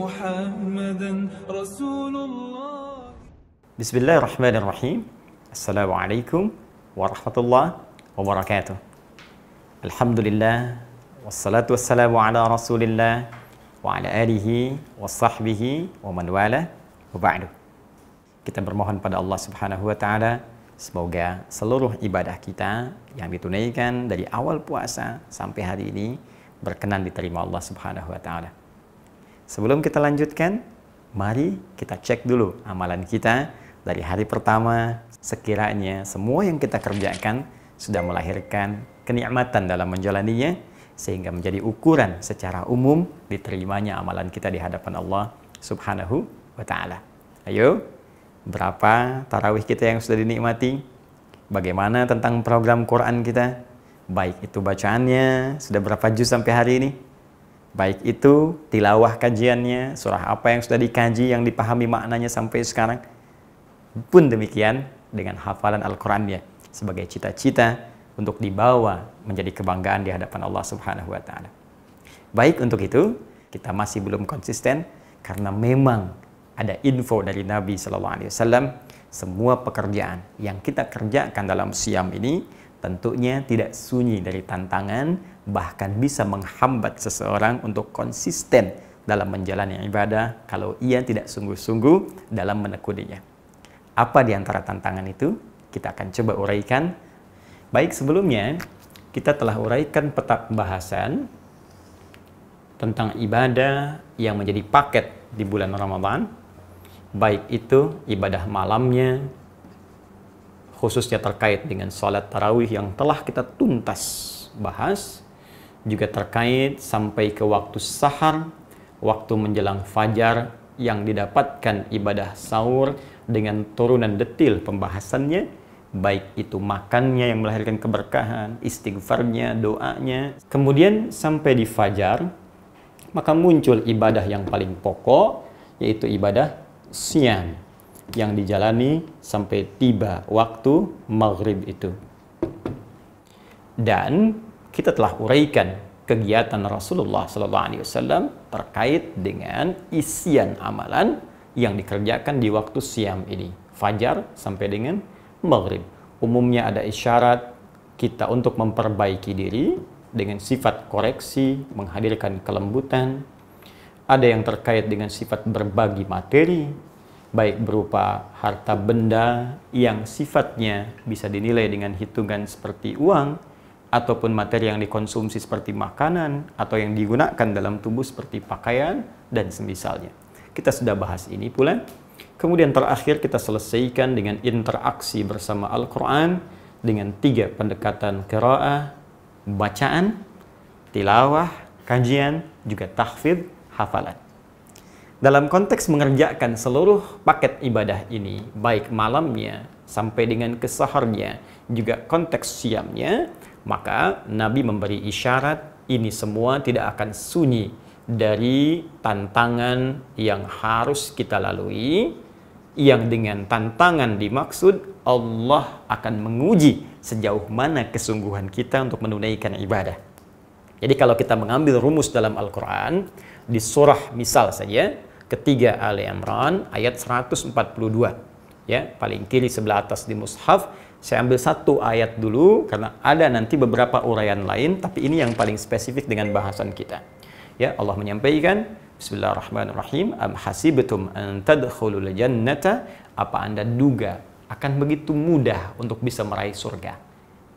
محمدا رسول الله. Bismillahirrahmanirrahim. Assalamualaikum warahmatullahi wabarakatuh. Alhamdulillah, wassalatu wassalamu ala rasulillah wa ala alihi wa sahbihi wa man wala wa ba'du. Kita bermohon pada Allah subhanahu wa ta'ala, semoga seluruh ibadah kita yang ditunaikan dari awal puasa sampai hari ini berkenan diterima Allah subhanahu wa ta'ala. Sebelum kita lanjutkan, mari kita cek dulu amalan kita dari hari pertama, sekiranya semua yang kita kerjakan sudah melahirkan kenikmatan dalam menjalaninya, sehingga menjadi ukuran secara umum diterimanya amalan kita di hadapan Allah subhanahu wa ta'ala. Ayo, berapa tarawih kita yang sudah dinikmati? Bagaimana tentang program Quran kita? Baik itu bacaannya, sudah berapa juz sampai hari ini? Baik itu tilawah kajiannya, surah apa yang sudah dikaji, yang dipahami maknanya sampai sekarang. Pun demikian dengan hafalan Al-Qurannya sebagai cita-cita untuk dibawa menjadi kebanggaan di hadapan Allah subhanahu wa ta'ala. Baik, untuk itu kita masih belum konsisten karena memang ada info dari Nabi SAW, semua pekerjaan yang kita kerjakan dalam siam ini tentunya tidak sunyi dari tantangan, bahkan bisa menghambat seseorang untuk konsisten dalam menjalani ibadah kalau ia tidak sungguh-sungguh dalam menekuninya. Apa di antara tantangan itu? Kita akan coba uraikan. Baik, sebelumnya kita telah uraikan peta pembahasan tentang ibadah yang menjadi paket di bulan Ramadan. Baik itu ibadah malamnya, khususnya terkait dengan sholat tarawih yang telah kita tuntas bahas, juga terkait sampai ke waktu sahar, waktu menjelang fajar yang didapatkan ibadah sahur dengan turunan detil pembahasannya, baik itu makannya yang melahirkan keberkahan, istighfarnya, doanya. Kemudian sampai di fajar, maka muncul ibadah yang paling pokok, yaitu ibadah siam yang dijalani sampai tiba waktu maghrib itu. Dan kita telah uraikan kegiatan Rasulullah SAW terkait dengan isian amalan yang dikerjakan di waktu siam ini, fajar sampai dengan maghrib. Umumnya ada isyarat kita untuk memperbaiki diri dengan sifat koreksi, menghadirkan kelembutan. Ada yang terkait dengan sifat berbagi materi, baik berupa harta benda yang sifatnya bisa dinilai dengan hitungan seperti uang, ataupun materi yang dikonsumsi seperti makanan, atau yang digunakan dalam tubuh seperti pakaian, dan semisalnya. Kita sudah bahas ini pula. Kemudian terakhir kita selesaikan dengan interaksi bersama Al-Quran dengan 3 pendekatan qiraah, bacaan, tilawah, kajian, juga tahfidz, hafalan. Dalam konteks mengerjakan seluruh paket ibadah ini, baik malamnya sampai dengan kesaharnya, juga konteks siamnya, maka Nabi memberi isyarat ini semua tidak akan sunyi dari tantangan yang harus kita lalui, yang dengan tantangan dimaksud Allah akan menguji sejauh mana kesungguhan kita untuk menunaikan ibadah. Jadi kalau kita mengambil rumus dalam Al-Quran, di surah misal saja, ketiga Ali Imran ayat 142, ya, paling kiri sebelah atas di mushaf. Saya ambil satu ayat dulu karena ada nanti beberapa uraian lain, tapi ini yang paling spesifik dengan bahasan kita. Ya, Allah menyampaikan, Bismillahirrahmanirrahim, am hasibtum an tadkhulul jannata, apa Anda duga akan begitu mudah untuk bisa meraih surga,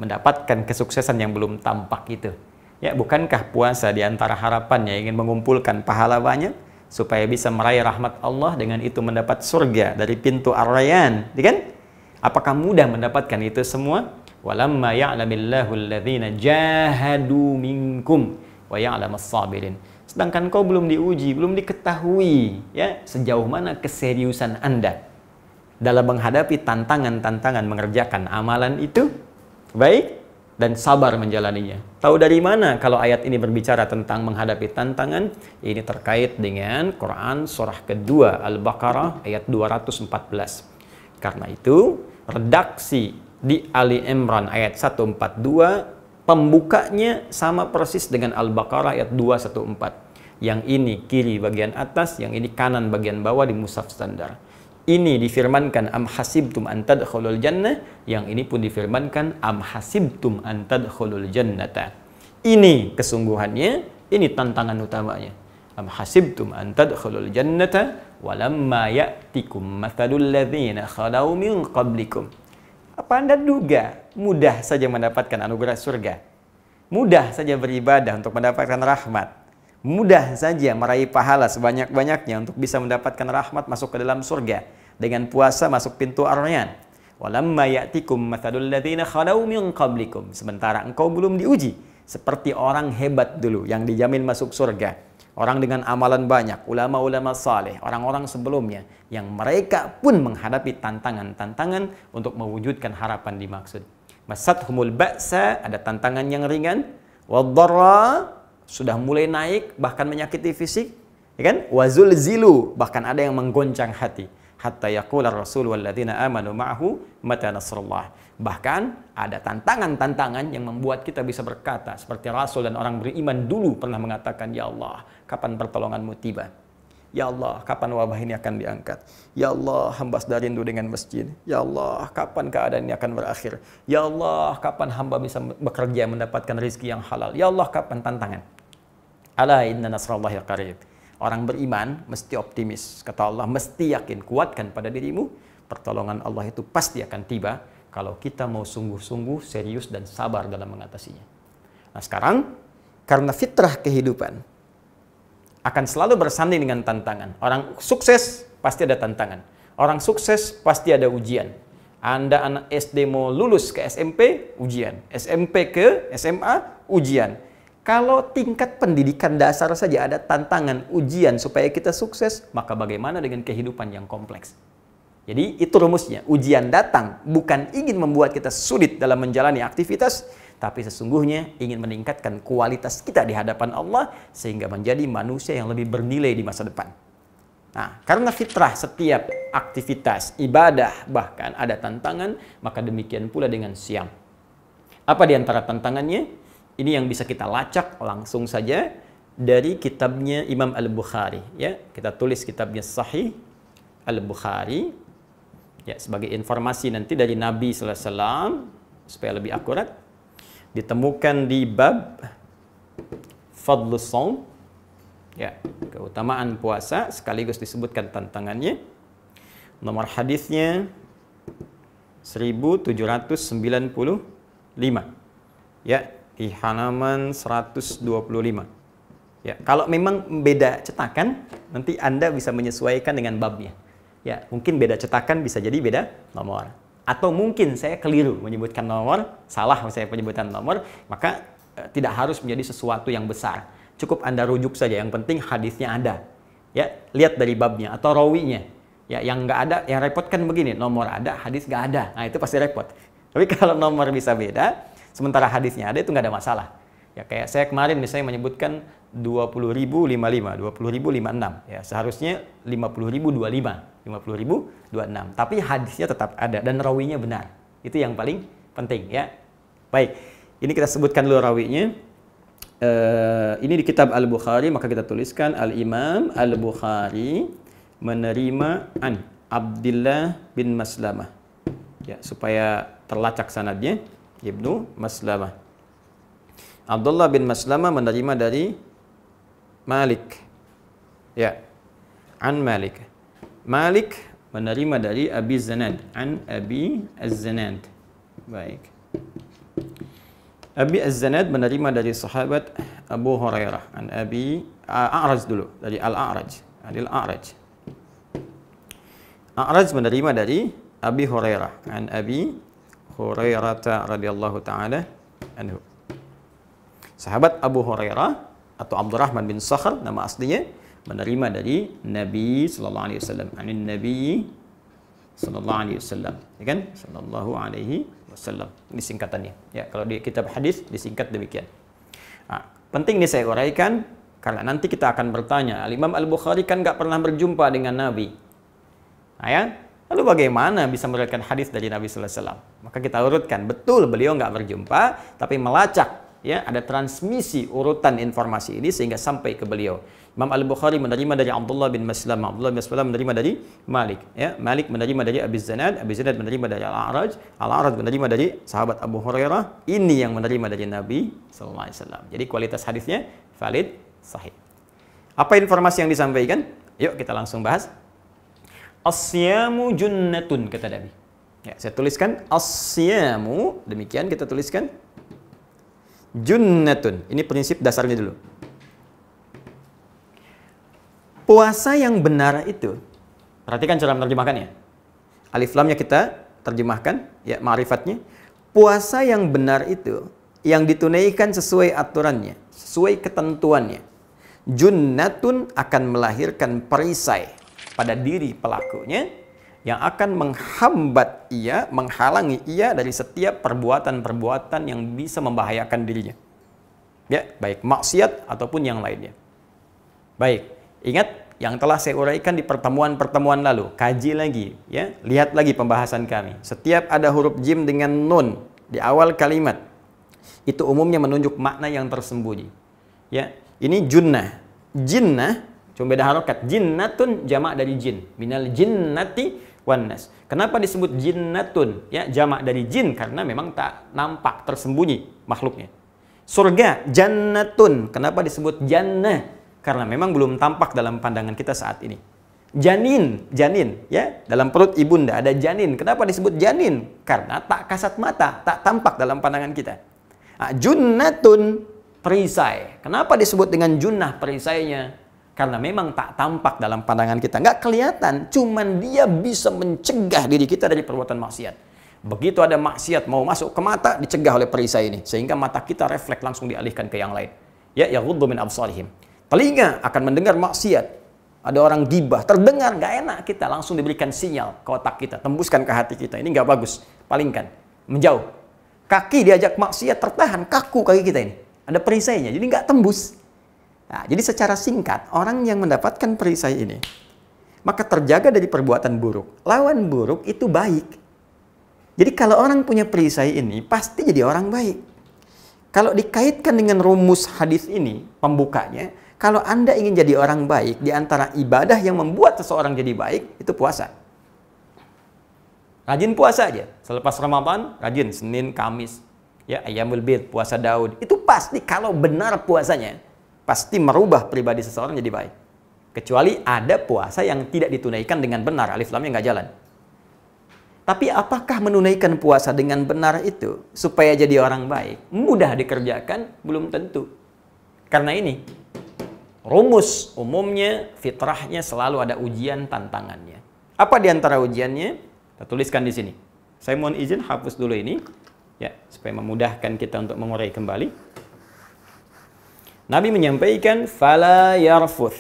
mendapatkan kesuksesan yang belum tampak itu? Ya, bukankah puasa di antara harapannya ingin mengumpulkan pahala banyak supaya bisa meraih rahmat Allah, dengan itu mendapat surga dari pintu Ar-Rayyan, kan? Apakah mudah mendapatkan itu semua? Walamma ya'lamillahu alladhina jahadu minkum wa ya'lamas sabirin. Sedangkan kau belum diuji, belum diketahui, ya, sejauh mana keseriusan Anda dalam menghadapi tantangan-tantangan mengerjakan amalan itu, baik, dan sabar menjalaninya. Tahu dari mana kalau ayat ini berbicara tentang menghadapi tantangan? Ini terkait dengan Quran surah kedua Al-Baqarah ayat 214. Karena itu, redaksi di Ali Imran ayat 142, pembukanya sama persis dengan Al-Baqarah ayat 214. Yang ini kiri bagian atas, yang ini kanan bagian bawah di mushaf standar. Ini difirmankan am hasibtum an tadkhulul jannah, yang ini pun difirmankan am hasibtum an tadkhulul jannata. Ini kesungguhannya, ini tantangan utamanya. Am hasibtum an tadkhulul jannata walamma ya'tikum mathalul ladzina khalau min qablikum. Apa Anda duga mudah saja mendapatkan anugerah surga? Mudah saja beribadah untuk mendapatkan rahmat? Mudah saja meraih pahala sebanyak-banyaknya untuk bisa mendapatkan rahmat masuk ke dalam surga. Dengan puasa masuk pintu Ar-Rayyan. Walamma ya'tikum mathalul ladzina khalau min qablikum. Sementara engkau belum diuji seperti orang hebat dulu yang dijamin masuk surga. Orang dengan amalan banyak, ulama-ulama saleh, orang-orang sebelumnya yang mereka pun menghadapi tantangan-tantangan untuk mewujudkan harapan dimaksud. Masathumul ba'sa, ada tantangan yang ringan, wadh-dharra, sudah mulai naik, bahkan menyakiti fisik, ya kan? Wazulzilu, bahkan ada yang menggoncang hati. Hatta yaqula ar-rasul walladzina amanu ma'ahu mata nasrullah. Bahkan ada tantangan-tantangan yang membuat kita bisa berkata seperti Rasul dan orang beriman dulu pernah mengatakan, ya Allah, kapan pertolonganmu tiba? Ya Allah, kapan wabah ini akan diangkat? Ya Allah, hamba sudah rindu dengan masjid. Ya Allah, kapan keadaan ini akan berakhir? Ya Allah, kapan hamba bisa bekerja mendapatkan rezeki yang halal? Ya Allah, kapan tantangan? Ala inna nasrallahi qarib. Orang beriman mesti optimis. Kata Allah, mesti yakin, kuatkan pada dirimu. Pertolongan Allah itu pasti akan tiba kalau kita mau sungguh-sungguh, serius, dan sabar dalam mengatasinya. Nah sekarang, karena fitrah kehidupan akan selalu bersanding dengan tantangan. Orang sukses pasti ada tantangan. Orang sukses pasti ada ujian. Anda anak SD mau lulus ke SMP, ujian. SMP ke SMA, ujian. Kalau tingkat pendidikan dasar saja ada tantangan, ujian supaya kita sukses, maka bagaimana dengan kehidupan yang kompleks? Jadi itu rumusnya. Ujian datang bukan ingin membuat kita sulit dalam menjalani aktivitas, tapi sesungguhnya ingin meningkatkan kualitas kita di hadapan Allah sehingga menjadi manusia yang lebih bernilai di masa depan. Nah, karena fitrah setiap aktivitas, ibadah, bahkan ada tantangan, maka demikian pula dengan siam. Apa di antara tantangannya? Ini yang bisa kita lacak langsung saja dari kitabnya Imam Al-Bukhari. Ya, kita tulis kitabnya Sahih Al-Bukhari. Ya, sebagai informasi nanti dari Nabi sallallahu alaihi wasallam supaya lebih akurat. Ditemukan di bab Fadlus Shaum. Ya, keutamaan puasa sekaligus disebutkan tantangannya. Nomor hadisnya 1795. Ya, di halaman 125. Ya, kalau memang beda cetakan, nanti Anda bisa menyesuaikan dengan babnya. Ya, mungkin beda cetakan bisa jadi beda nomor. Atau mungkin saya keliru menyebutkan nomor, salah saya penyebutan nomor, maka tidak harus menjadi sesuatu yang besar. Cukup Anda rujuk saja, yang penting hadisnya ada. Ya, lihat dari babnya atau rawinya. Ya, yang nggak ada, yang repot kan begini, nomor ada, hadis nggak ada. Nah, itu pasti repot. Tapi kalau nomor bisa beda, sementara hadisnya ada, itu nggak ada masalah. Ya, kayak saya kemarin misalnya menyebutkan 20.055, 20.056. Ya, seharusnya 50.025, 50.026. Tapi hadisnya tetap ada dan rawinya benar. Itu yang paling penting ya. Baik, ini kita sebutkan dulu rawinya. Ini di kitab Al-Bukhari, maka kita tuliskan Al-Imam Al-Bukhari menerima an Abdullah bin Maslamah. Ya, supaya terlacak sanadnya. Ibnu Maslamah. Abdullah bin Maslamah menerima dari Malik. Ya. An Malik. Malik menerima dari Abi Zanad. An Abi Az-Zanad. Baik. Abi Az-Zanad menerima dari sahabat Abu Hurairah. An Abi A'raj dulu. Dari Al-A'raj. Adil A'raj. A'raj menerima dari Abi Hurairah. An Abi Hurairah radhiyallahu ta'ala anhu. Sahabat Abu Hurairah atau Abdurrahman bin Sakhr nama aslinya menerima dari Nabi sallallahu alaihi wasallam. Anin Nabi sallallahu alaihi wasallam. Ya kan? Sallallahu alaihi wasallam. Ini singkatannya. Ya, kalau di kitab hadis disingkat demikian. Nah, penting ini saya uraikan karena nanti kita akan bertanya, Al-Imam Al-Bukhari kan nggak pernah berjumpa dengan Nabi. Nah, ya? Lalu bagaimana bisa meriwayatkan hadis dari Nabi sallallahu alaihi wasallam? Maka kita urutkan, betul beliau nggak berjumpa, tapi melacak ya, ada transmisi urutan informasi ini sehingga sampai ke beliau. Imam Al-Bukhari menerima dari Abdullah bin Maslam, Abdullah bin Maslam menerima dari Malik, ya. Malik menerima dari Abi Zanad, Abi Zanad menerima dari Al-A'raj, Al-A'raj menerima dari sahabat Abu Hurairah, ini yang menerima dari Nabi sallallahu alaihi wasallam. Jadi kualitas hadisnya valid, sahih. Apa informasi yang disampaikan? Yuk kita langsung bahas. As-siyamu junnatun, kata Nabi. Ya, saya tuliskan as-siyamu, demikian kita tuliskan junnatun. Ini prinsip dasarnya dulu. Puasa yang benar itu, perhatikan cara menerjemahkannya. Alif lamnya kita terjemahkan, ya, ma'rifatnya. Puasa yang benar itu, yang ditunaikan sesuai aturannya, sesuai ketentuannya. Junnatun akan melahirkan perisai pada diri pelakunya, yang akan menghambat ia, menghalangi ia dari setiap perbuatan-perbuatan yang bisa membahayakan dirinya. Ya, baik maksiat ataupun yang lainnya. Baik. Ingat yang telah saya uraikan di pertemuan-pertemuan lalu. Kaji lagi, ya. Lihat lagi pembahasan kami. Setiap ada huruf jim dengan nun di awal kalimat, itu umumnya menunjuk makna yang tersembunyi. Ya, ini junnah. Jinnah, cuma beda harokat. Jinnatun jamak dari jin. Minal jinnati wan nas. Kenapa disebut jinnatun? Ya, jamak dari jin karena memang tak nampak, tersembunyi makhluknya. Surga, jannatun. Kenapa disebut jannah? Karena memang belum tampak dalam pandangan kita saat ini. Janin, ya, dalam perut ibunda ada janin. Kenapa disebut janin? Karena tak kasat mata, tak tampak dalam pandangan kita. Nah, junnatun, perisai. Kenapa disebut dengan junnah perisainya? Karena memang tak tampak dalam pandangan kita, nggak kelihatan. Cuman dia bisa mencegah diri kita dari perbuatan maksiat. Begitu ada maksiat mau masuk ke mata, dicegah oleh perisai ini, sehingga mata kita refleks langsung dialihkan ke yang lain. Ya, yaghuddu min absarihim. Telinga akan mendengar maksiat. Ada orang gibah, terdengar nggak enak, kita langsung diberikan sinyal ke otak kita, tembuskan ke hati kita. Ini nggak bagus, palingkan, menjauh. Kaki diajak maksiat, tertahan, kaku kaki kita ini. Ada perisainya, jadi nggak tembus. Nah, jadi secara singkat, orang yang mendapatkan perisai ini, maka terjaga dari perbuatan buruk. Lawan buruk itu baik. Jadi kalau orang punya perisai ini, pasti jadi orang baik. Kalau dikaitkan dengan rumus hadis ini, pembukanya, kalau Anda ingin jadi orang baik, di antara ibadah yang membuat seseorang jadi baik, itu puasa. Rajin puasa aja. Selepas Ramadan, rajin Senin, Kamis. Ya, Ayyamul Bid, puasa Daud. Itu pasti kalau benar puasanya, pasti merubah pribadi seseorang jadi baik. Kecuali ada puasa yang tidak ditunaikan dengan benar, alif lamnya nggak jalan. Tapi apakah menunaikan puasa dengan benar itu supaya jadi orang baik mudah dikerjakan? Belum tentu. Karena ini, rumus umumnya, fitrahnya selalu ada ujian tantangannya. Apa di antara ujiannya? Kita tuliskan di sini. Saya mohon izin hapus dulu ini, ya, supaya memudahkan kita untuk mengurai kembali. Nabi menyampaikan, fala yarfuth.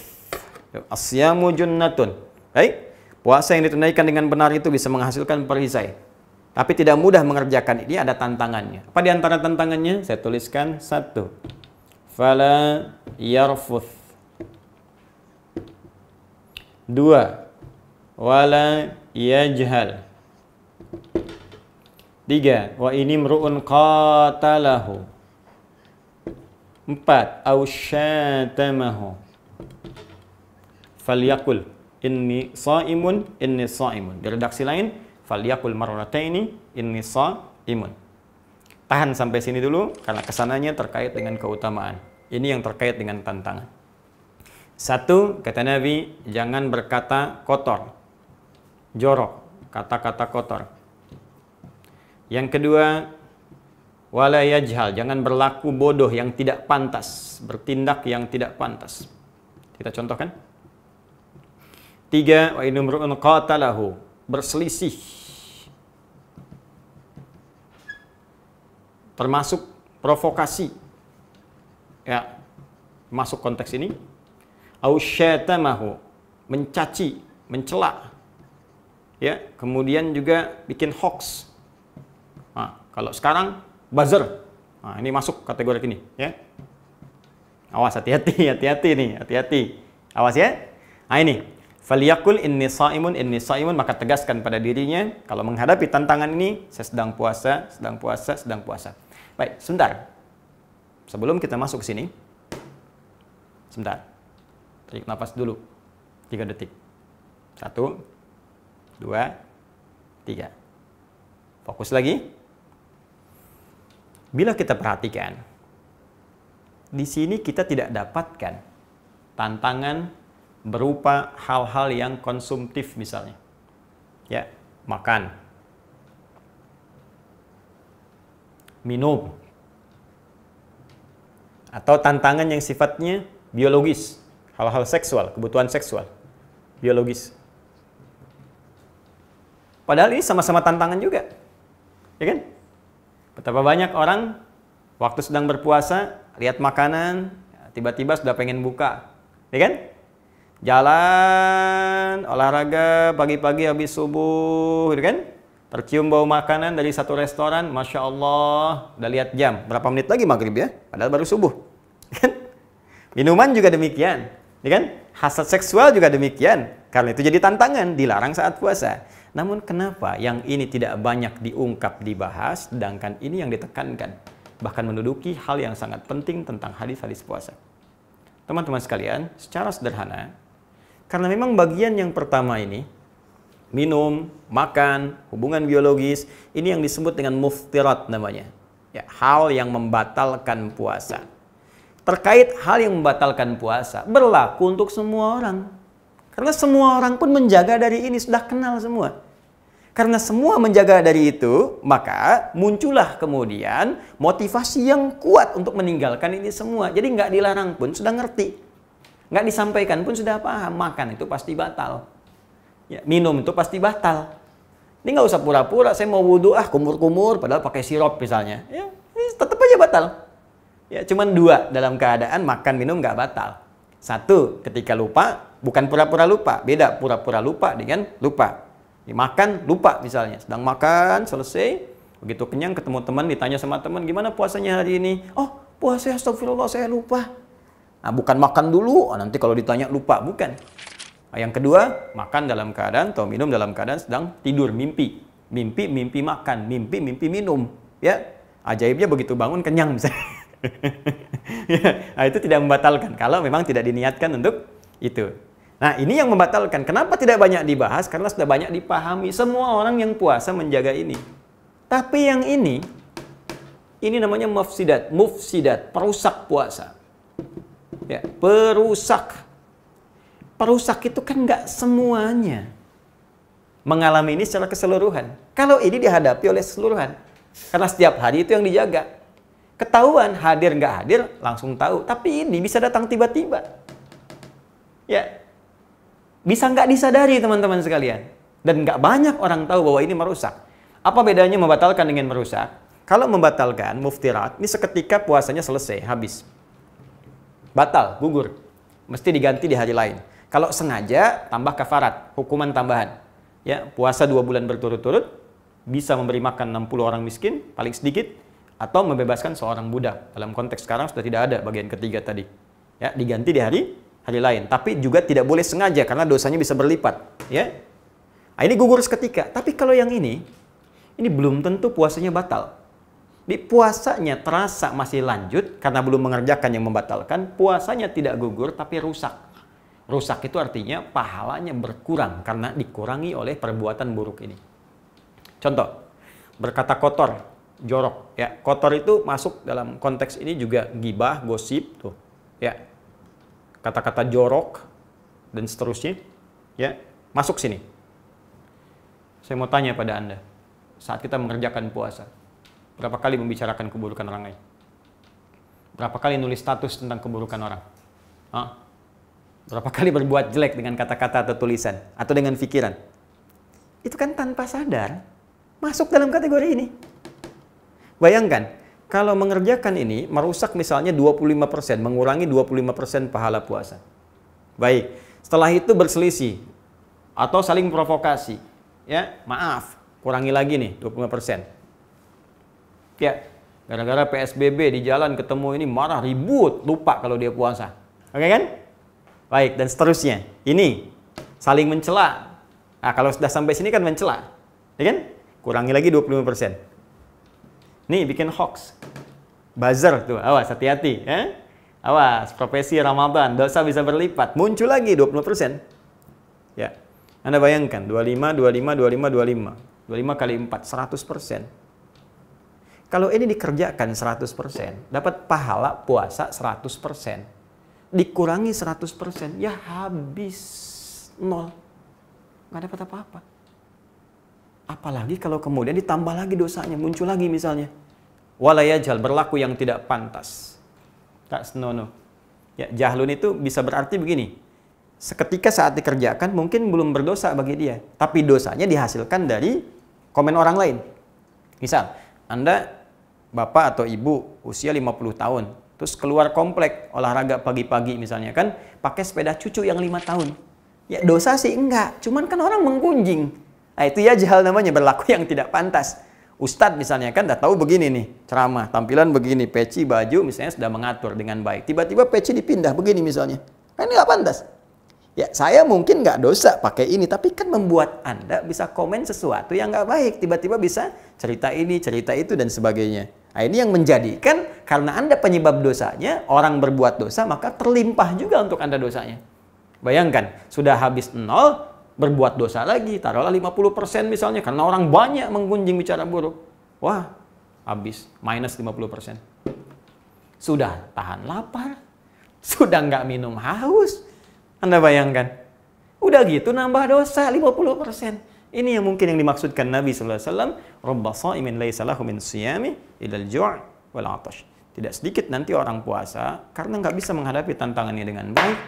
Asyamu junnatun. Baik. Puasa yang ditunaikan dengan benar itu bisa menghasilkan perisai. Tapi tidak mudah mengerjakan ini, ada tantangannya. Apa di antara tantangannya? Saya tuliskan 1. Fala yarfuth. 2. Wala yajhal. 3. Wa inimru'un qatalahu. 4. Aw syatamahu. Falyakul inni sa'imun, inni sa'imun. Di redaksi lain, falyakul marrataini, inni sa'imun. Tahan sampai sini dulu, karena kesananya terkait dengan keutamaan. Ini yang terkait dengan tantangan. 1, kata Nabi, jangan berkata kotor, jorok, kata-kata kotor. Yang kedua, wala yajhal, jangan berlaku bodoh yang tidak pantas, bertindak yang tidak pantas. Kita contohkan. 3, wa inumru'un qatalahu, berselisih. Termasuk provokasi. Ya, masuk konteks ini. Au syatamahu, mencaci, mencela. Ya, kemudian juga bikin hoax. Nah, kalau sekarang buzzer. Nah, ini masuk kategori ini, ya. Awas, hati-hati, hati-hati nih, hati-hati. Awas ya. Nah, ini. Faliyakul inni sa'imun, maka tegaskan pada dirinya, kalau menghadapi tantangan ini, saya sedang puasa, sedang puasa, sedang puasa. Baik, sebentar. Sebelum kita masuk ke sini, sebentar. Tarik nafas dulu. 3 detik. 1, 2, 3. Fokus lagi. Bila kita perhatikan, di sini kita tidak dapatkan tantangan berupa hal-hal yang konsumtif misalnya. Ya, makan, minum, atau tantangan yang sifatnya biologis, hal-hal seksual, kebutuhan seksual, biologis. Padahal ini sama-sama tantangan juga, ya kan? Betapa banyak orang waktu sedang berpuasa, lihat makanan, tiba-tiba sudah pengen buka, ya kan? Jalan, olahraga, pagi-pagi habis subuh, gitu kan? Tercium bau makanan dari satu restoran, Masya Allah, udah lihat jam, berapa menit lagi maghrib ya? Padahal baru subuh. Kan? Minuman juga demikian, ya kan? Hasrat seksual juga demikian, karena itu jadi tantangan, dilarang saat puasa. Namun kenapa yang ini tidak banyak diungkap, dibahas, sedangkan ini yang ditekankan, bahkan menduduki hal yang sangat penting tentang hadis-hadis puasa. Teman-teman sekalian, secara sederhana, karena memang bagian yang pertama ini, minum, makan, hubungan biologis, ini yang disebut dengan muftirat namanya. Ya, hal yang membatalkan puasa. Terkait hal yang membatalkan puasa, berlaku untuk semua orang. Karena semua orang pun menjaga dari ini, sudah kenal semua. Karena semua menjaga dari itu, maka muncullah kemudian motivasi yang kuat untuk meninggalkan ini semua. Jadi nggak dilarang pun sudah ngerti. Nggak disampaikan pun sudah paham. Makan itu pasti batal. Ya, minum itu pasti batal. Ini nggak usah pura-pura, saya mau wudhu, kumur-kumur, padahal pakai sirup misalnya. Ya, ini tetap aja batal. Ya, cuman 2 dalam keadaan makan, minum nggak batal. 1, ketika lupa, bukan pura-pura lupa. Beda pura-pura lupa dengan lupa. Makan, lupa misalnya. Sedang makan, selesai. Begitu kenyang, ketemu teman, ditanya sama teman, gimana puasanya hari ini? Oh, puasa, astagfirullah, saya lupa. Nah, bukan makan dulu, nanti kalau ditanya lupa. Bukan. Nah, yang kedua, makan dalam keadaan, atau minum dalam keadaan sedang tidur, mimpi. Mimpi, mimpi makan. Mimpi, mimpi minum. Ya, ajaibnya begitu bangun, kenyang misalnya. Ya, nah, itu tidak membatalkan, kalau memang tidak diniatkan untuk itu. Nah, ini yang membatalkan. Kenapa tidak banyak dibahas? Karena sudah banyak dipahami. Semua orang yang puasa menjaga ini. Tapi yang ini namanya mufsidat, perusak puasa. Ya, perusak. Perusak itu kan nggak semuanya mengalami ini secara keseluruhan. Kalau ini dihadapi oleh keseluruhan. Karena setiap hari itu yang dijaga. Ketahuan hadir nggak hadir, langsung tahu. Tapi ini bisa datang tiba-tiba. Ya, bisa nggak disadari teman-teman sekalian. Dan nggak banyak orang tahu bahwa ini merusak. Apa bedanya membatalkan dengan merusak? Kalau membatalkan, muftirat, ini seketika puasanya selesai, habis. Batal, gugur. Mesti diganti di hari lain. Kalau sengaja, tambah kafarat, hukuman tambahan. Ya, puasa 2 bulan berturut-turut, bisa memberi makan 60 orang miskin, paling sedikit, atau membebaskan seorang budak. Dalam konteks sekarang sudah tidak ada bagian ketiga tadi. Ya, diganti di hari lain, tapi juga tidak boleh sengaja karena dosanya bisa berlipat, ya. Nah, ini gugur seketika. Tapi kalau yang ini belum tentu puasanya batal. Di puasanya terasa masih lanjut karena belum mengerjakan yang membatalkan, puasanya tidak gugur tapi rusak. Rusak itu artinya pahalanya berkurang karena dikurangi oleh perbuatan buruk ini. Contoh, berkata kotor, jorok, ya. Kotor itu masuk dalam konteks ini juga gibah, gosip, tuh, ya. Kata-kata jorok dan seterusnya, ya, masuk sini. Saya mau tanya pada Anda, saat kita mengerjakan puasa, berapa kali membicarakan keburukan orang lain? Berapa kali nulis status tentang keburukan orang? Hah? Berapa kali berbuat jelek dengan kata-kata atau tulisan atau dengan pikiran? Itu kan tanpa sadar masuk dalam kategori ini. Bayangkan, kalau mengerjakan ini, merusak misalnya 25%, mengurangi 25% pahala puasa. Baik, setelah itu berselisih, atau saling provokasi. Ya, maaf, kurangi lagi nih, 25%. Ya, gara-gara PSBB di jalan ketemu ini marah, ribut, lupa kalau dia puasa. Oke kan? Baik, dan seterusnya. Ini, saling mencela. Nah, kalau sudah sampai sini kan mencela. Ya kan? Kurangi lagi 25%. Nih, bikin hoax. Buzzer tuh, awas hati-hati. Awas, profesi Ramadan, dosa bisa berlipat. Muncul lagi 20%. Ya, Anda bayangkan, 25, 25, 25, 25. 25 kali 4, 100%. Kalau ini dikerjakan 100%, dapat pahala puasa 100%. Dikurangi 100%, ya habis 0. Nggak dapat apa-apa. Apalagi kalau kemudian ditambah lagi dosanya, muncul lagi misalnya. Walayajal, berlaku yang tidak pantas. Tak senono. Ya, jahlun itu bisa berarti begini. Seketika saat dikerjakan mungkin belum berdosa bagi dia, tapi dosanya dihasilkan dari komen orang lain. Misal, Anda bapak atau ibu usia 50 tahun, terus keluar komplek olahraga pagi-pagi misalnya kan, pakai sepeda cucu yang 5 tahun. Ya dosa sih enggak, cuman kan orang menggunjing. Nah itu ya jahal namanya, berlaku yang tidak pantas. Ustadz misalnya kan udah tahu begini nih, ceramah, tampilan begini, peci, baju misalnya sudah mengatur dengan baik. Tiba-tiba peci dipindah begini misalnya. Kan ini nggak pantas. Ya saya mungkin nggak dosa pakai ini, tapi kan membuat Anda bisa komen sesuatu yang nggak baik. Tiba-tiba bisa cerita ini, cerita itu, dan sebagainya. Nah ini yang menjadikan, karena Anda penyebab dosanya, orang berbuat dosa, maka terlimpah juga untuk Anda dosanya. Bayangkan, sudah habis 0, berbuat dosa lagi, taruhlah 50% misalnya, karena orang banyak menggunjing bicara buruk. Wah, habis, minus 50%. Sudah tahan lapar, sudah nggak minum haus. Anda bayangkan, udah gitu nambah dosa 50%. Ini yang mungkin yang dimaksudkan Nabi SAW, Rabba sha'imin laysa lahu min siyami ilal ju' wal 'atash. Tidak sedikit nanti orang puasa, karena nggak bisa menghadapi tantangannya dengan baik,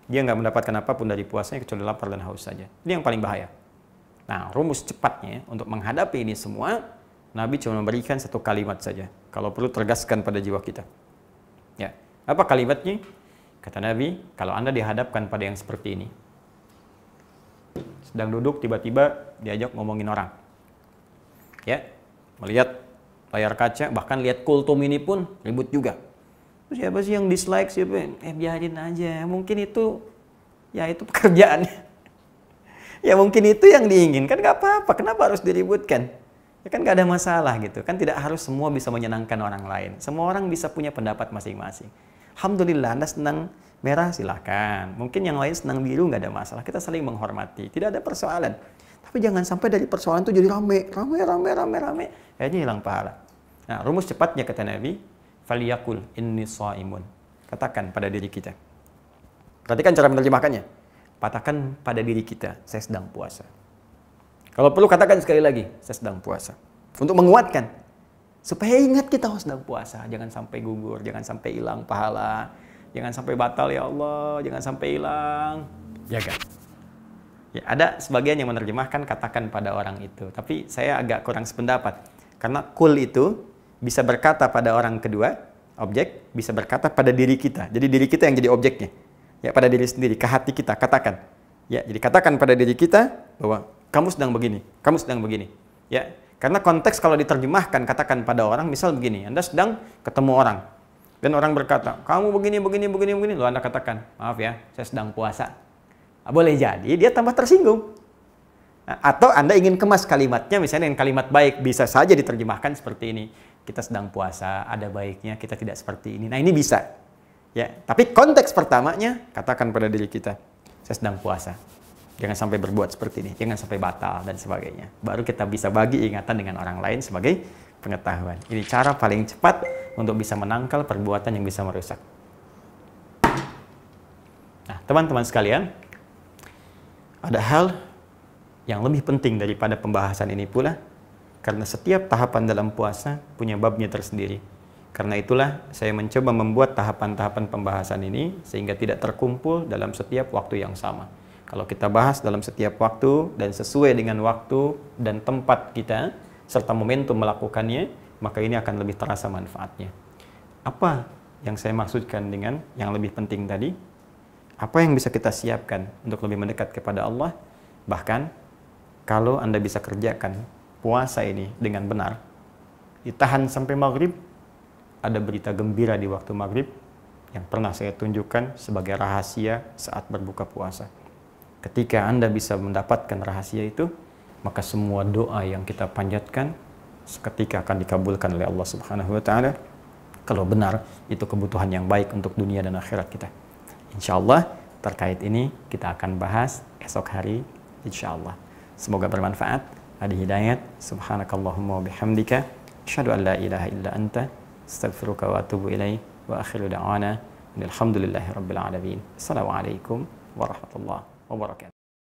dia nggak mendapatkan apapun dari puasanya kecuali lapar dan haus saja. Ini yang paling bahaya. Nah, rumus cepatnya untuk menghadapi ini semua, Nabi cuma memberikan satu kalimat saja. Kalau perlu tergaskan pada jiwa kita. Ya, apa kalimatnya? Kata Nabi, kalau Anda dihadapkan pada yang seperti ini, sedang duduk tiba-tiba diajak ngomongin orang. Ya, melihat layar kaca, bahkan lihat kultum ini pun ribut juga. Siapa sih yang dislike, siapa? Biarin aja. Mungkin itu, ya itu pekerjaannya. Ya mungkin itu yang diinginkan, nggak apa-apa. Kenapa harus diributkan? Ya kan nggak ada masalah gitu. Kan tidak harus semua bisa menyenangkan orang lain. Semua orang bisa punya pendapat masing-masing. Alhamdulillah, Anda senang merah, silahkan. Mungkin yang lain senang biru, nggak ada masalah. Kita saling menghormati. Tidak ada persoalan. Tapi jangan sampai dari persoalan itu jadi rame. Akhirnya hilang pahala. Nah, rumus cepatnya kata Nabi, faliyakul inni shaimun. Katakan pada diri kita. Perhatikan cara menerjemahkannya. Katakan pada diri kita, saya sedang puasa. Kalau perlu katakan sekali lagi, saya sedang puasa. Untuk menguatkan. Supaya ingat kita sedang puasa. Jangan sampai gugur, jangan sampai hilang pahala. Jangan sampai batal ya Allah, jangan sampai hilang. Jaga. Ya, ada sebagian yang menerjemahkan katakan pada orang itu. Tapi saya agak kurang sependapat. Karena kul itu bisa berkata pada orang kedua, objek, bisa berkata pada diri kita. Jadi diri kita yang jadi objeknya. Ya, pada diri sendiri, ke hati kita, katakan. Ya, jadi katakan pada diri kita bahwa kamu sedang begini, kamu sedang begini. Ya, karena konteks kalau diterjemahkan katakan pada orang, misal begini, Anda sedang ketemu orang dan orang berkata, "Kamu begini, lalu Anda katakan, "Maaf ya, saya sedang puasa." Nah, boleh jadi dia tambah tersinggung. Nah, atau Anda ingin kemas kalimatnya misalnya dengan kalimat baik, bisa saja diterjemahkan seperti ini. Kita sedang puasa, ada baiknya kita tidak seperti ini. Nah, ini bisa. Ya, tapi konteks pertamanya katakan pada diri kita, saya sedang puasa. Jangan sampai berbuat seperti ini, jangan sampai batal dan sebagainya. Baru kita bisa bagi ingatan dengan orang lain sebagai pengetahuan. Ini cara paling cepat untuk bisa menangkal perbuatan yang bisa merusak. Nah, teman-teman sekalian, ada hal yang lebih penting daripada pembahasan ini pula, karena setiap tahapan dalam puasa punya babnya tersendiri. Karena itulah saya mencoba membuat tahapan-tahapan pembahasan ini sehingga tidak terkumpul dalam setiap waktu yang sama. Kalau kita bahas dalam setiap waktu dan sesuai dengan waktu dan tempat kita serta momentum melakukannya, maka ini akan lebih terasa manfaatnya. Apa yang saya maksudkan dengan yang lebih penting tadi? Apa yang bisa kita siapkan untuk lebih mendekat kepada Allah? Bahkan kalau Anda bisa kerjakan puasa ini dengan benar, ditahan sampai maghrib, ada berita gembira di waktu maghrib yang pernah saya tunjukkan sebagai rahasia saat berbuka puasa. Ketika Anda bisa mendapatkan rahasia itu, maka semua doa yang kita panjatkan seketika akan dikabulkan oleh Allah Subhanahu wa Ta'ala. Kalau benar itu kebutuhan yang baik untuk dunia dan akhirat kita. Insya Allah terkait ini kita akan bahas esok hari insya Allah. Semoga bermanfaat, ada hidayat. Subhanakallahumma wa bihamdika asyhadu an la ilaha illa anta astaghfiruka wa atubu ilaik wa akhiru da'wana alhamdulillahi rabbil alamin. Assalamualaikum warahmatullahi wabarakatuh.